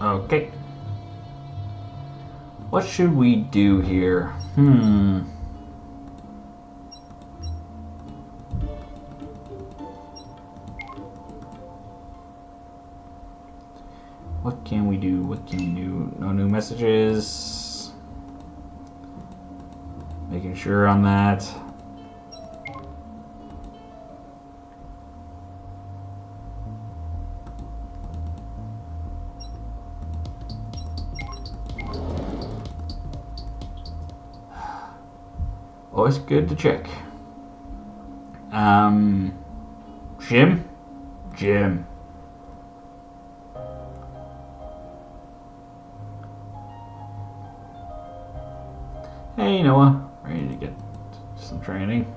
Okay. What should we do here? What can we do? What can we do? No new messages. Making sure on that. Always good to check. Jim? Jim. Hey, Noah. Ready to get some training?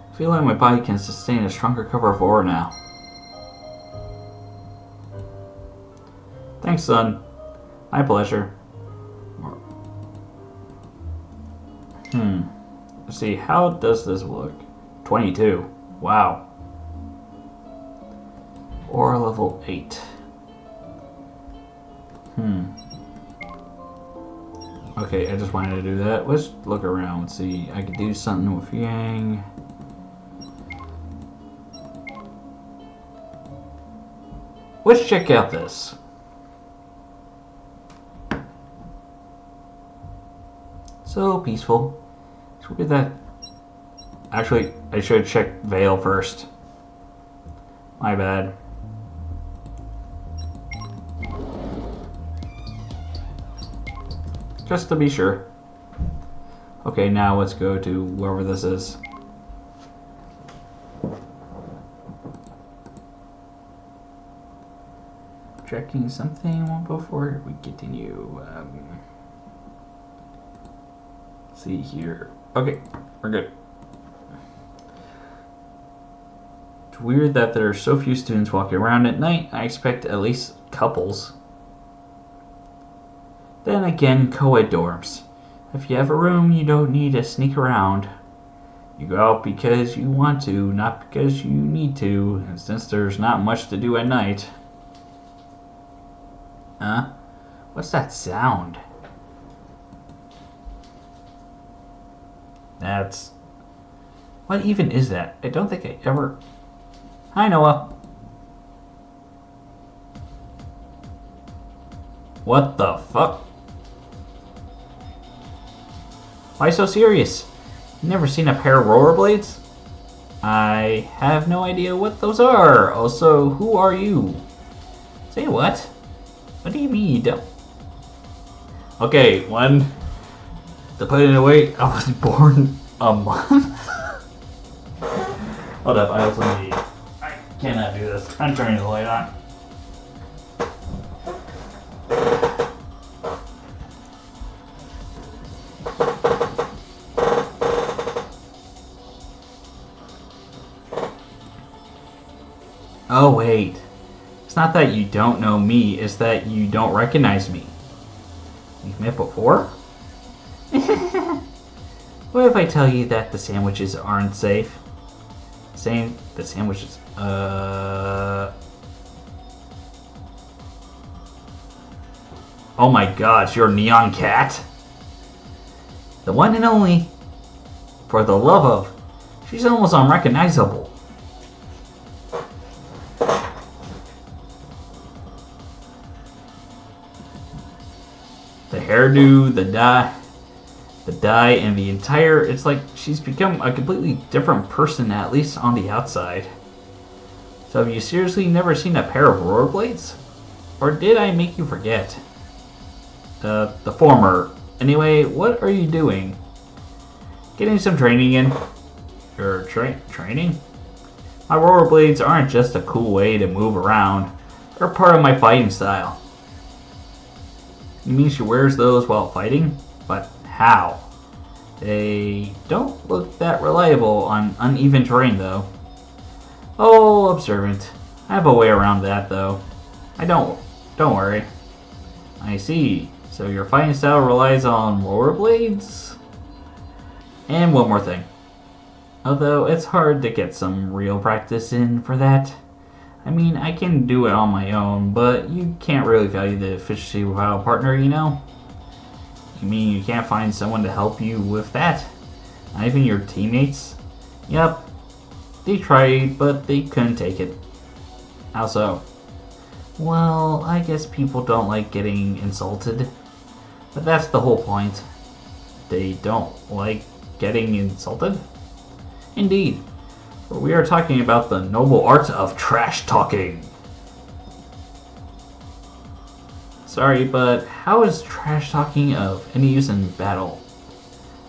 I feel like my body can sustain a stronger cover of ore now. Thanks, son. My pleasure. Let's see, how does this look? 22. Wow. Ore level 8. Okay, I just wanted to do that. Let's look around and see. I could do something with Yang. Let's check out this. So peaceful. It's weird that... Actually, I should check Veil first. My bad. Just to be sure. Okay, now let's go to wherever this is. Checking something before we continue. See here. Okay, we're good. It's weird that there are so few students walking around at night. I expect at least couples. Then again, co-ed dorms. If you have a room, you don't need to sneak around. You go out because you want to, not because you need to. And since there's not much to do at night... Huh? What's that sound? That's... What even is that? I don't think I ever... Hi, Noah. What the fuck? Why so serious? You never seen a pair of rollerblades? I have no idea what those are. Also, who are you? Say what? What do you mean you don't? Okay, one. To put it away, I was born a month. Hold up, I also need... I cannot do this. I'm turning the light on. Oh wait, it's not that you don't know me, it's that you don't recognize me. We've met before? What if I tell you that the sandwiches aren't safe? Saying the sandwiches, Oh my gosh, you're Neon Cat? The one and only. For the love of, she's almost unrecognizable. The hairdo, the dye, and the entire... It's like she's become a completely different person, at least on the outside. So have you seriously never seen a pair of rollerblades? Or did I make you forget? The former. Anyway, what are you doing? Getting some training in? Or training? My rollerblades aren't just a cool way to move around. They're part of my fighting style. You mean she wears those while fighting? But how? They don't look that reliable on uneven terrain, though. Oh, observant. I have a way around that, though. Don't worry. I I see. So your fighting style relies on rollerblades? And one more thing. Although it's hard to get some real practice in for that. I mean, I can do it on my own, but you can't really value the efficiency without a partner, you know? You mean you can't find someone to help you with that? Not even your teammates? Yep. They tried, but they couldn't take it. How so? Well, I guess people don't like getting insulted. But that's the whole point. They don't like getting insulted? Indeed. For we are talking about the noble art of trash talking. Sorry, but how is trash talking of any use in battle?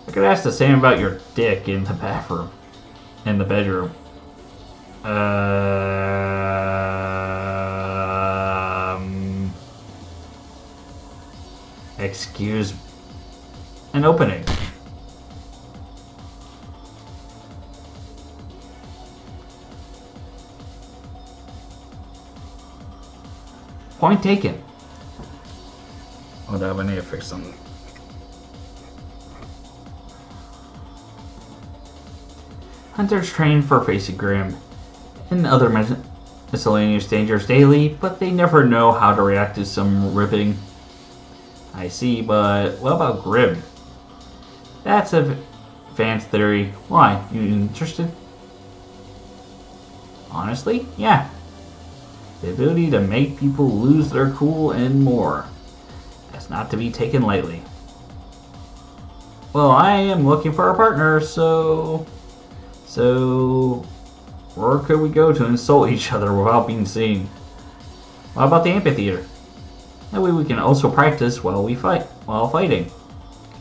I could ask the same about your dick in the bathroom. In the bedroom. Excuse an opening. Point taken. Hold up, I need to fix something. Hunters train for facing Grim and other miscellaneous dangers daily, but they never know how to react to some ripping. I see, but what about Grim? That's a advanced theory. Why? You interested? Honestly, yeah. The ability to make people lose their cool and more. That's not to be taken lightly. Well, I am looking for a partner, so where could we go to insult each other without being seen? What about the amphitheater? That way we can also practice while fighting.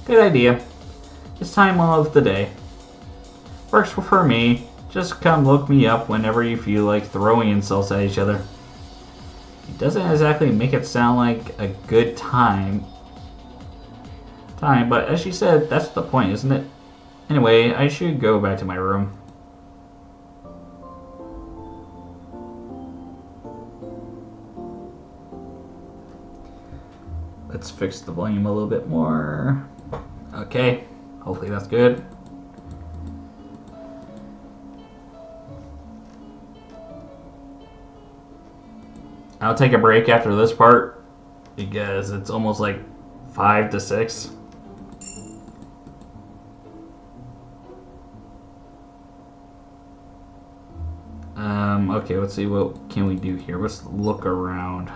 Good idea. This time of the day. Works for me. Just come look me up whenever you feel like throwing insults at each other. It doesn't exactly make it sound like a good time, but as she said, that's the point, isn't it? Anyway, I should go back to my room. Let's fix the volume a little bit more. Okay, hopefully that's good. I'll take a break after this part because it's almost like 5 to 6. Okay, let's see what can we do here. Let's look around.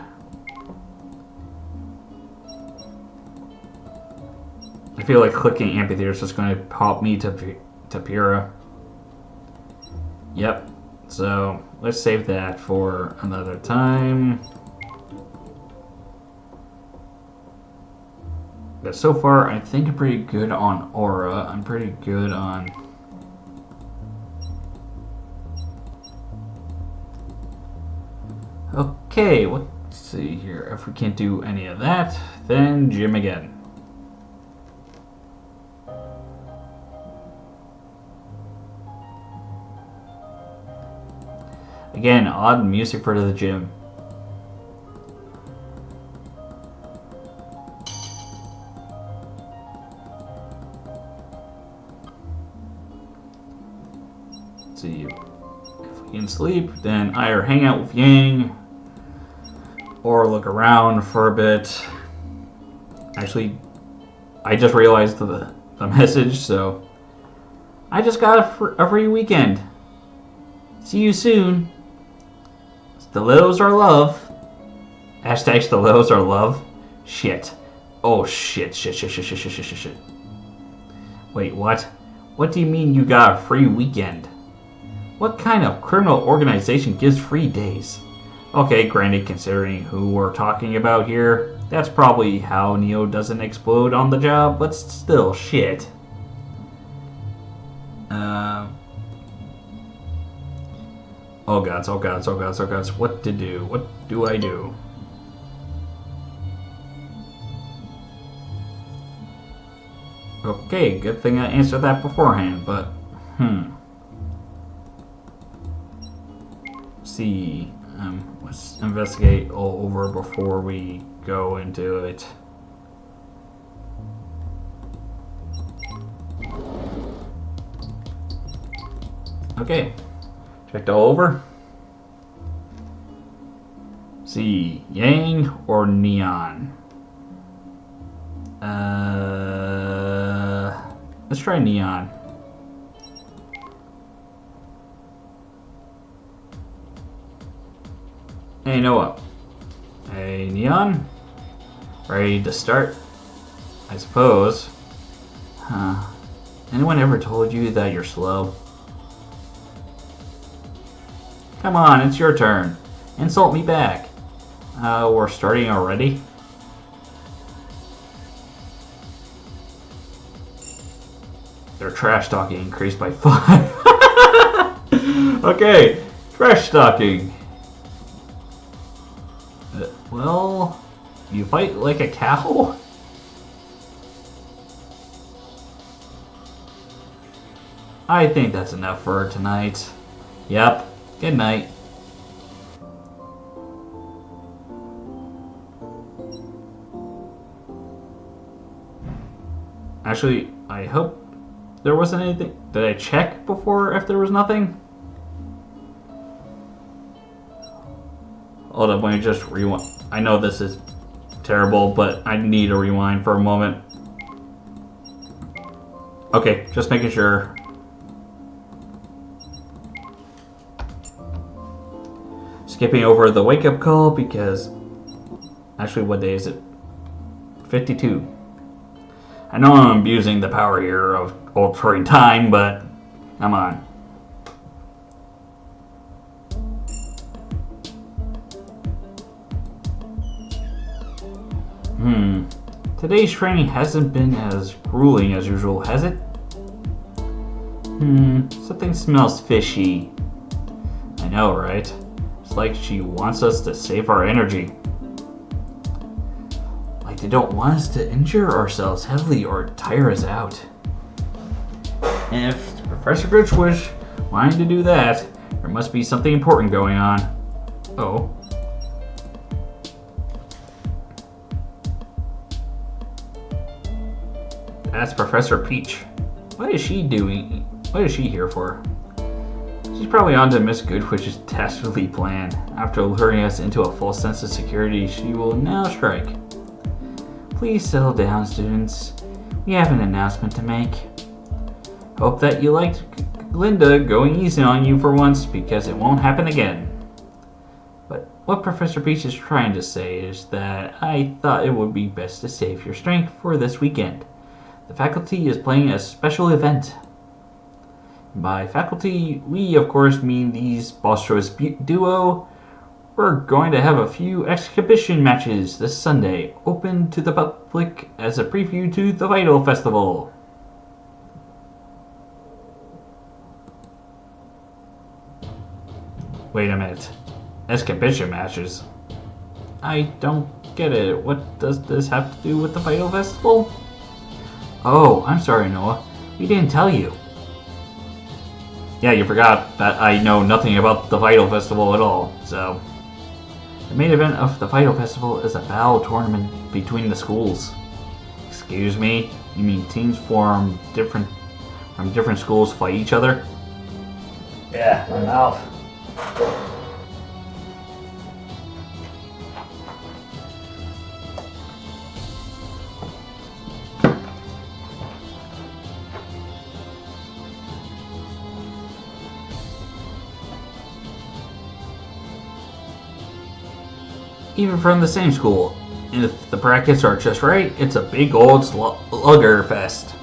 I feel like clicking amphitheater is just going to pop me to Pura. Yep. So let's save that for another time. But so far, I think I'm pretty good on aura. I'm pretty good on. Okay, let's see here. If we can't do any of that, then gym again. Again, odd music for the gym. Let's see. If we can sleep, then either hang out with Yang or look around for a bit. Actually, I just realized the message, so I just got a free weekend. See you soon. Stilettos are love. Hashtag stilettos are love. Shit. Oh shit. Shit. Wait, what? What do you mean you got a free weekend? What kind of criminal organization gives free days? Okay, granted, considering who we're talking about here, that's probably how Neo doesn't explode on the job, but still, shit. Oh gods, what to do? What do I do? Okay, good thing I answered that beforehand, but, See, let's investigate all over before we go into it. Okay, checked all over. See, yang or neon? Let's try neon. Hey, you know what? Hey, neon? Ready to start? I suppose. Huh. Anyone ever told you that you're slow? Come on, it's your turn. Insult me back. We're starting already? Their trash talking increased by 5. Okay, trash talking. Well, you fight like a cow? I think that's enough for tonight. Yep, good night. Actually, I hope there wasn't anything. Did I check before if there was nothing? Hold up, let me just rewind. I know this is terrible, but I need to rewind for a moment. Okay, just making sure. Skipping over the wake-up call because... Actually, what day is it? 52. I know I'm abusing the power here of altering time, but come on. Today's training hasn't been as grueling as usual, has it? Something smells fishy. I know, right? It's like she wants us to save our energy. Like they don't want us to injure ourselves heavily or tire us out. And if Professor Gritch was wanting to do that, there must be something important going on. Oh. That's Professor Peach. What is she doing? What is she here for? She's probably on to Miss Goodwich's dastardly plan. After luring us into a false sense of security, she will now strike. Please settle down, students. We have an announcement to make. Hope that you liked Linda going easy on you for once, because it won't happen again. But what Professor Peach is trying to say is that I thought it would be best to save your strength for this weekend. The faculty is playing a special event. By faculty, we of course mean these boisterous duo. We're going to have a few exhibition matches this Sunday, open to the public as a preview to the Vital Festival. Wait a minute. Exhibition matches? I don't get it. What does this have to do with the Vital Festival? Oh, I'm sorry, Noah. We didn't tell you. Yeah, you forgot that I know nothing about the Vital Festival at all, so... The main event of the Vital Festival is a battle tournament between the schools. Excuse me? You mean teams from different schools fight each other? Yeah, my mouth. Even from the same school. If the brackets are just right, it's a big old slugger fest.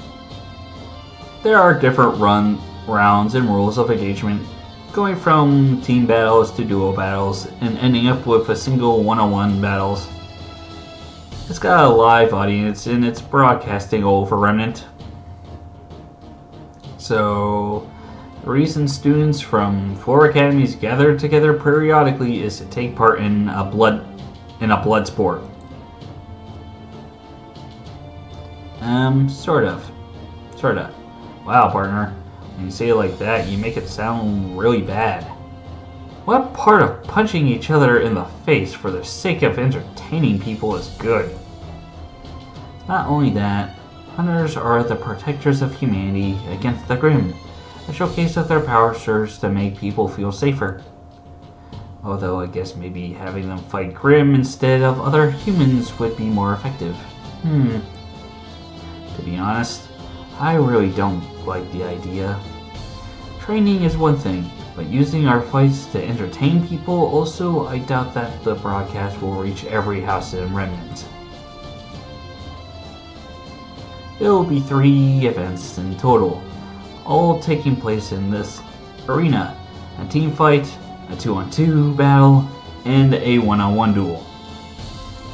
There are different rounds and rules of engagement, going from team battles to duo battles, and ending up with a single one-on-one battles. It's got a live audience and it's broadcasting over Remnant. So, the reason students from 4 academies gather together periodically is to take part in a blood sport. Sort of. Wow, partner. When you say it like that, you make it sound really bad. What part of punching each other in the face for the sake of entertaining people is good? Not only that, hunters are the protectors of humanity against the grim. A showcase of their power serves to make people feel safer. Although I guess maybe having them fight Grimm instead of other humans would be more effective. To be honest, I really don't like the idea. Training is one thing, but using our fights to entertain people also, I doubt that the broadcast will reach every house in Remnant. There will be 3 events in total, all taking place in this arena. A team fight, a 2-on-2 battle, and a 1-on-1 duel.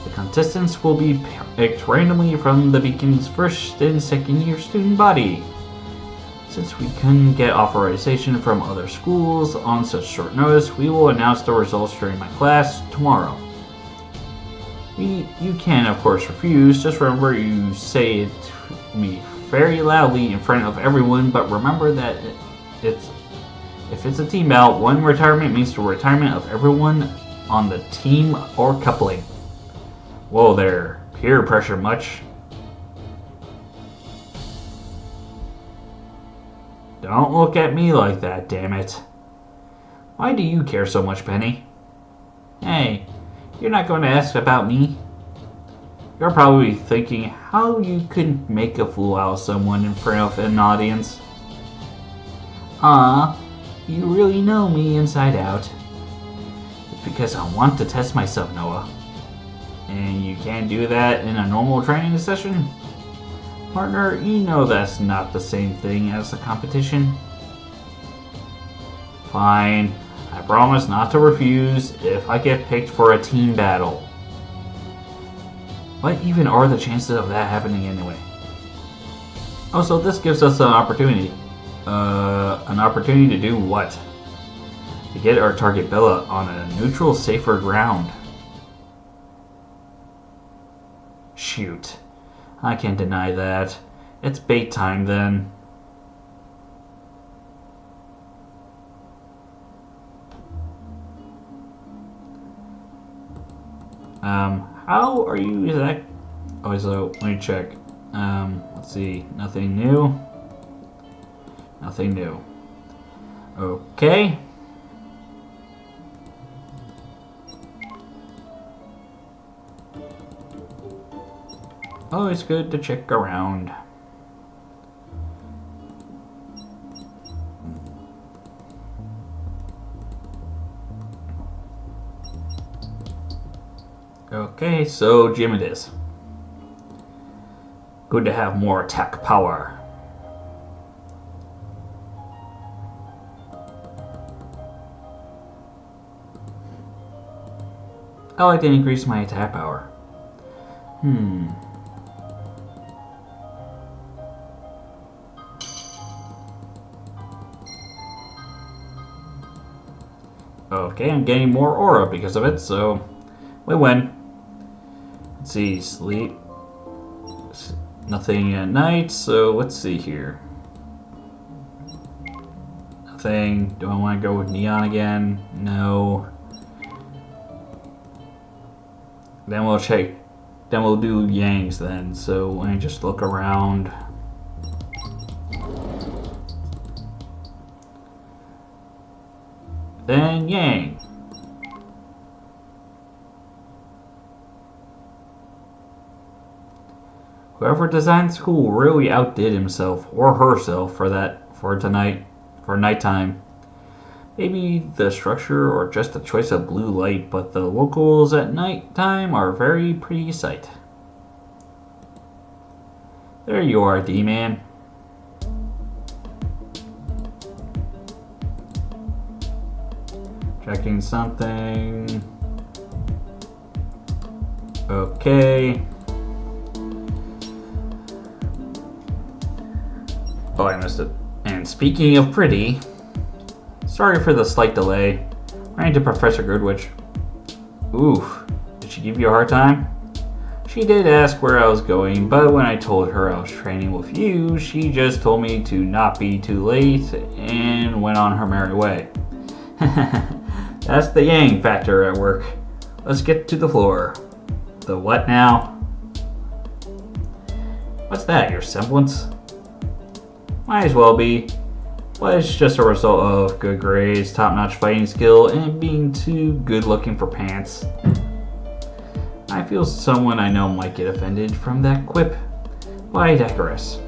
The contestants will be picked randomly from the Beacon's first and second year student body. Since we couldn't get authorization from other schools on such short notice, we will announce the results during my class tomorrow. You can, of course, refuse. Just remember you say it to me very loudly in front of everyone, but remember that if it's a team battle, one retirement means the retirement of everyone on the team or coupling. Whoa there, peer pressure much? Don't look at me like that, damn it. Why do you care so much, Penny? Hey, you're not going to ask about me? You're probably thinking how you could make a fool out of someone in front of an audience. You really know me inside out. It's because I want to test myself, Noah. And you can't do that in a normal training session? Partner, you know that's not the same thing as a competition. Fine, I promise not to refuse if I get picked for a team battle. What even are the chances of that happening anyway? Also, this gives us an opportunity. An opportunity to do what? To get our target Bella on a neutral, safer ground. Shoot. I can't deny that. It's bait time then. How are you, Zach? Oh, so let me check. Let's see. Nothing new. Nothing new. Okay. Always good to check around. Okay, so gym it is. Good to have more attack power. I like to increase my attack power. Okay, I'm getting more aura because of it, so we win. Let's see, sleep. Nothing at night, so let's see here. Nothing. Do I want to go with Neon again? No. Then we'll check. Then we'll do Yang's then, so let me just look around. Then Yang. Whoever designed school really outdid himself or herself for nighttime. Maybe the structure or just the choice of blue light, but the locals at nighttime are very pretty sight. There you are, D-Man. Checking something. Okay. Oh, I missed it. And speaking of pretty, sorry for the slight delay. Ran into Professor Goodwitch. Oof, did she give you a hard time? She did ask where I was going, but when I told her I was training with you, she just told me to not be too late and went on her merry way. That's the yang factor at work. Let's get to the floor. The what now? What's that, your semblance? Might as well be. But it's just a result of good grades, top-notch fighting skill, and being too good-looking for pants. I feel someone I know might get offended from that quip, but I digress.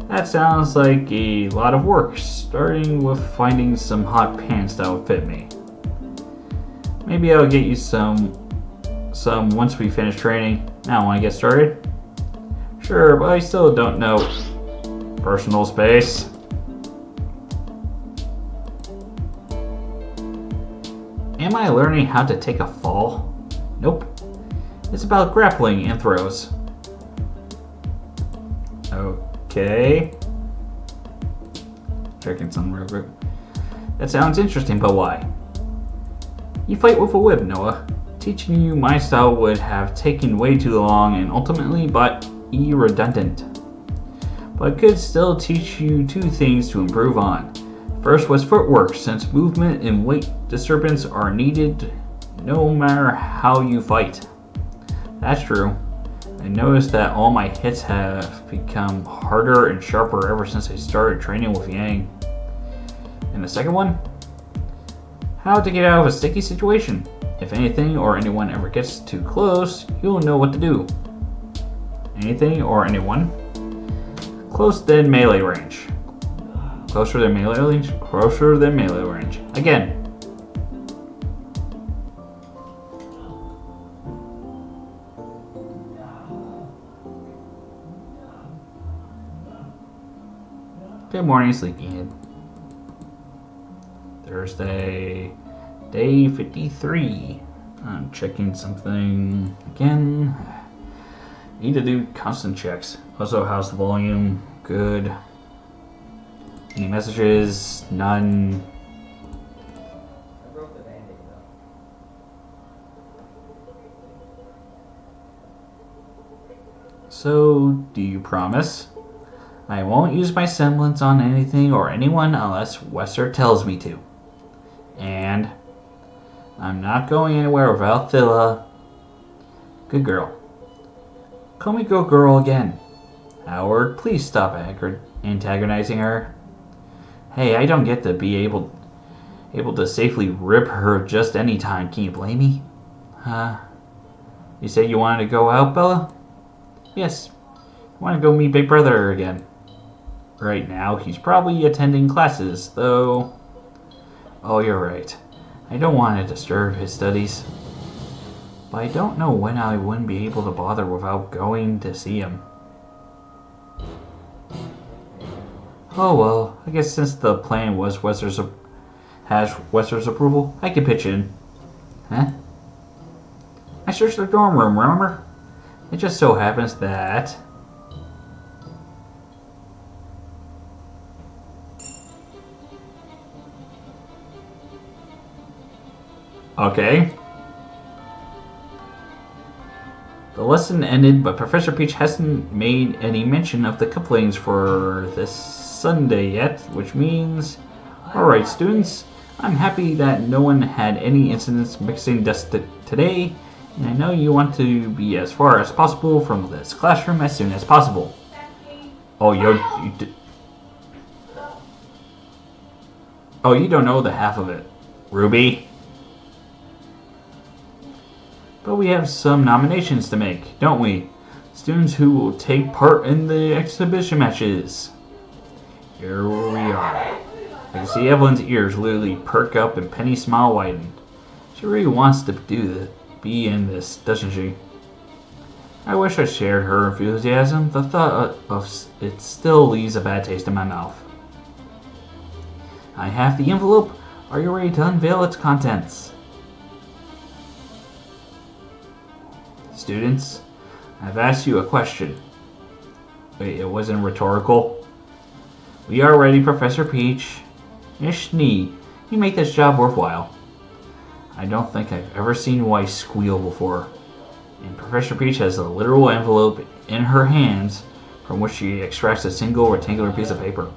That sounds like a lot of work, starting with finding some hot pants that would fit me. Maybe I'll get you some once we finish training. Now, want to get started? Sure, but I still don't know. Personal space. Am I learning how to take a fall? Nope. It's about grappling and throws. Okay. Checking some real quick. That sounds interesting, but why? You fight with a whip, Noah. Teaching you my style would have taken way too long and ultimately be redundant. But I could still teach you two things to improve on. First was footwork, since movement and weight disturbance are needed no matter how you fight. That's true. I noticed that all my hits have become harder and sharper ever since I started training with Yang. And the second one? How to get out of a sticky situation. If anything or anyone ever gets too close, you'll know what to do. Anything or anyone? Close than melee range. Closer than melee range? Closer than melee range. Again. Good morning, sleepyhead. Thursday, day 53. I'm checking something again. Need to do constant checks. Also, how's the volume? Good. Any messages? None. I broke the band-aid though. So, do you promise? I won't use my semblance on anything or anyone unless Wesser tells me to. And I'm not going anywhere without Thilla. Good girl. Call me good girl again. Howard, please stop antagonizing her. Hey, I don't get to be able to safely rip her just any time. Can you blame me? You said you wanted to go out, Bella? Yes. I want to go meet Big Brother again. Right now, he's probably attending classes, though. Oh, you're right. I don't want to disturb his studies. But I don't know when I wouldn't be able to bother without going to see him. Oh well, I guess since the plan was has Wesser's approval, I could pitch in. Huh? I searched the dorm room, remember? It just so happens that... Okay. The lesson ended, but Professor Peach hasn't made any mention of the couplings for this Sunday yet, which means... Alright, students, I'm happy that no one had any incidents mixing dust today, and I know you want to be as far as possible from this classroom as soon as possible. Oh, you don't know the half of it, Ruby. But we have some nominations to make, don't we? Students who will take part in the exhibition matches. Here we are. I can see Evelyn's ears literally perk up and Penny's smile widen. She really wants to be in this, doesn't she? I wish I shared her enthusiasm. The thought of it still leaves a bad taste in my mouth. I have the envelope. Are you ready to unveil its contents? Students, I've asked you a question. Wait, it wasn't rhetorical? We are ready, Professor Peach. Ishni, you make this job worthwhile. I don't think I've ever seen Weiss squeal before. And Professor Peach has a literal envelope in her hands from which she extracts a single rectangular piece of paper.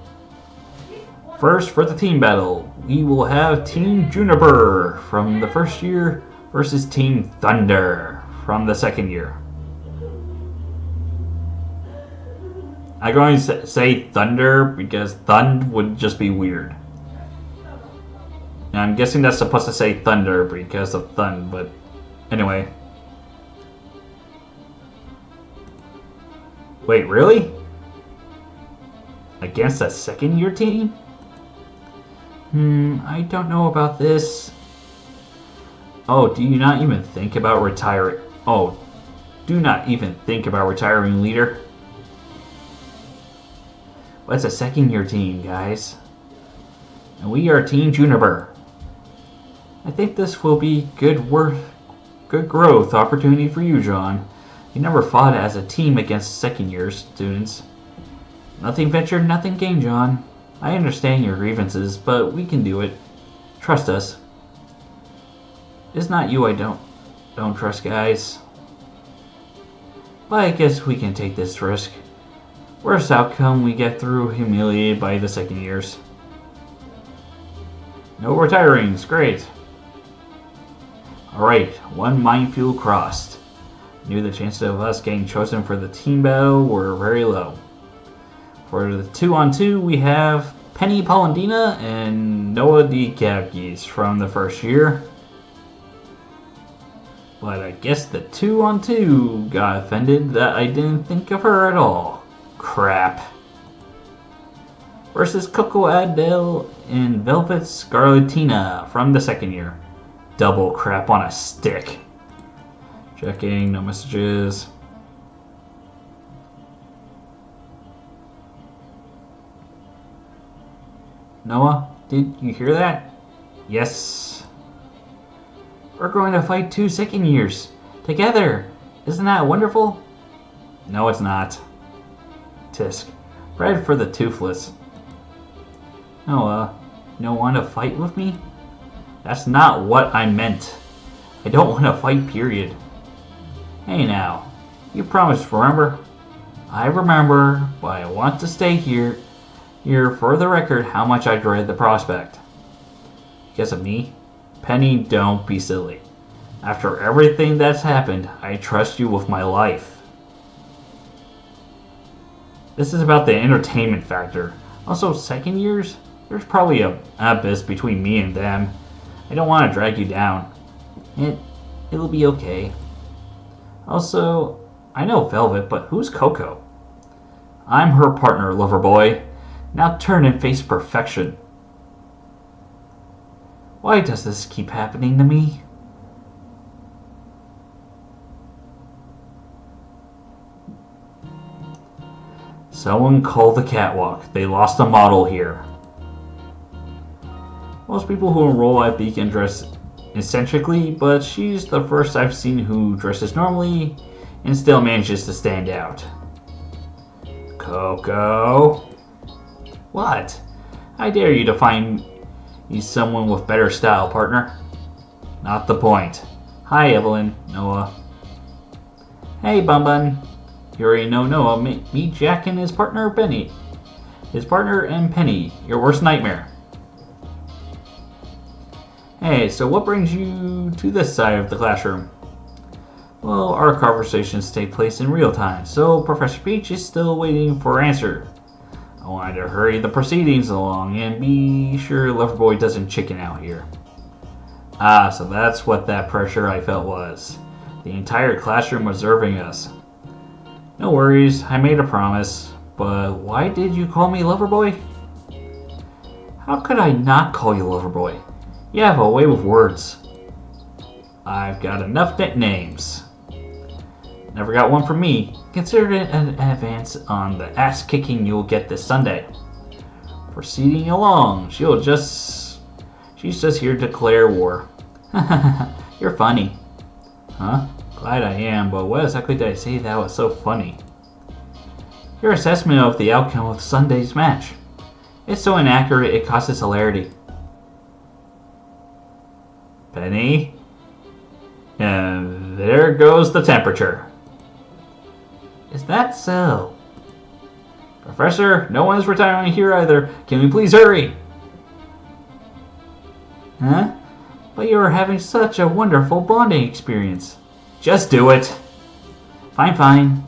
First, for the team battle, we will have Team Juniper from the first year versus Team Thunder from the second year. I'm going to say Thunder because Thund would just be weird. And I'm guessing that's supposed to say Thunder because of Thund, but anyway. Wait, really? Against a second year team? I don't know about this. Oh, do you not even think about retiring? Oh, do not even think about retiring, leader. Well, it's a second year team, guys. And we are Team Juniper. I think this will be good growth opportunity for you, John. You never fought as a team against second year students. Nothing ventured, nothing gained, John. I understand your grievances, but we can do it. Trust us. It's not you I don't trust, guys. But I guess we can take this risk. Worst outcome, we get through humiliated by the second years. No retirings, great. Alright, one minefield crossed. Knew the chances of us getting chosen for the team battle were very low. For the 2-on-2, we have Penny Polendina and Noah DeCabgees from the first year. But I guess the 2-on-2 got offended that I didn't think of her at all. Crap. Versus Coco Adele and Velvet Scarlatina from the second year. Double crap on a stick. Checking, no messages. Noah, did you hear that? Yes. We're going to fight 2 second years. Together. Isn't that wonderful? No, it's not. Tisk. Bread for the toothless. Noah, you don't want to fight with me? That's not what I meant. I don't want to fight, period. Hey now. You promised, remember? I remember, but I want to stay here for the record how much I dread the prospect. Because of me? Penny, don't be silly. After everything that's happened, I trust you with my life. This is about the entertainment factor. Also, second years? There's probably an abyss between me and them. I don't want to drag you down. It'll be okay. Also, I know Velvet, but who's Coco? I'm her partner, lover boy. Now turn and face perfection. Why does this keep happening to me? Someone call the catwalk. They lost a model here. Most people who enroll at Beacon dress eccentrically, but she's the first I've seen who dresses normally and still manages to stand out. Coco? What? I dare you to find me someone with better style, partner. Not the point. Hi, Evelyn, Noah. Hey, Bun Bun. You already know Noah. Meet Jack and his partner, Penny. His partner and Penny, your worst nightmare. Hey, so what brings you to this side of the classroom? Well, our conversations take place in real time, so Professor Peach is still waiting for an answer. I wanted to hurry the proceedings along and be sure Loverboy doesn't chicken out here. Ah, so that's what that pressure I felt was. The entire classroom observing us. No worries, I made a promise. But why did you call me Loverboy? How could I not call you Loverboy? You have a way with words. I've got enough nicknames. Never got one from me. Consider it an advance on the ass-kicking you'll get this Sunday. Proceeding along, she's just here to declare war. You're funny. Huh? Glad I am, but what exactly did I say that was so funny? Your assessment of the outcome of Sunday's match. It's so inaccurate it causes hilarity. Penny? And there goes the temperature. Is that so? Professor, no one is retiring here either. Can we please hurry? Huh? But you were having such a wonderful bonding experience. Just do it. Fine, fine.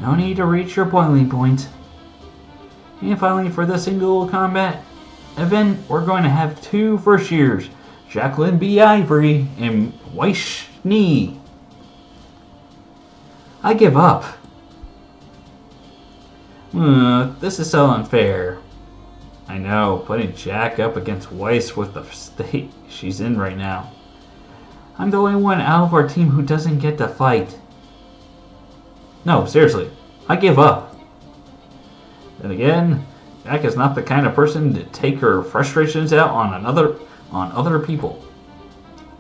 No need to reach your boiling point. And finally, for the single combat event, we're going to have 2 first years. Jacqueline B. Ivory and Weish Knee. I give up. This is so unfair. I know, putting Jack up against Weiss with the state she's in right now. I'm the only one out of our team who doesn't get to fight. No, seriously, I give up. Then again, Jack is not the kind of person to take her frustrations out on other people.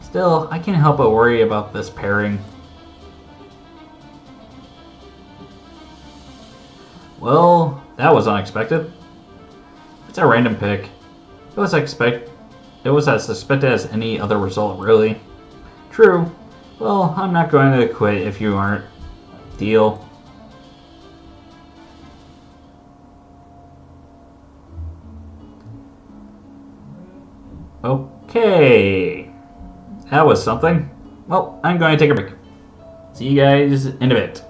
Still, I can't help but worry about this pairing. Well, that was unexpected. It's a random pick. It was as suspected as any other result, really. True. Well, I'm not going to quit if you aren't. Deal. Okay. That was something. Well, I'm going to take a break. See you guys in a bit.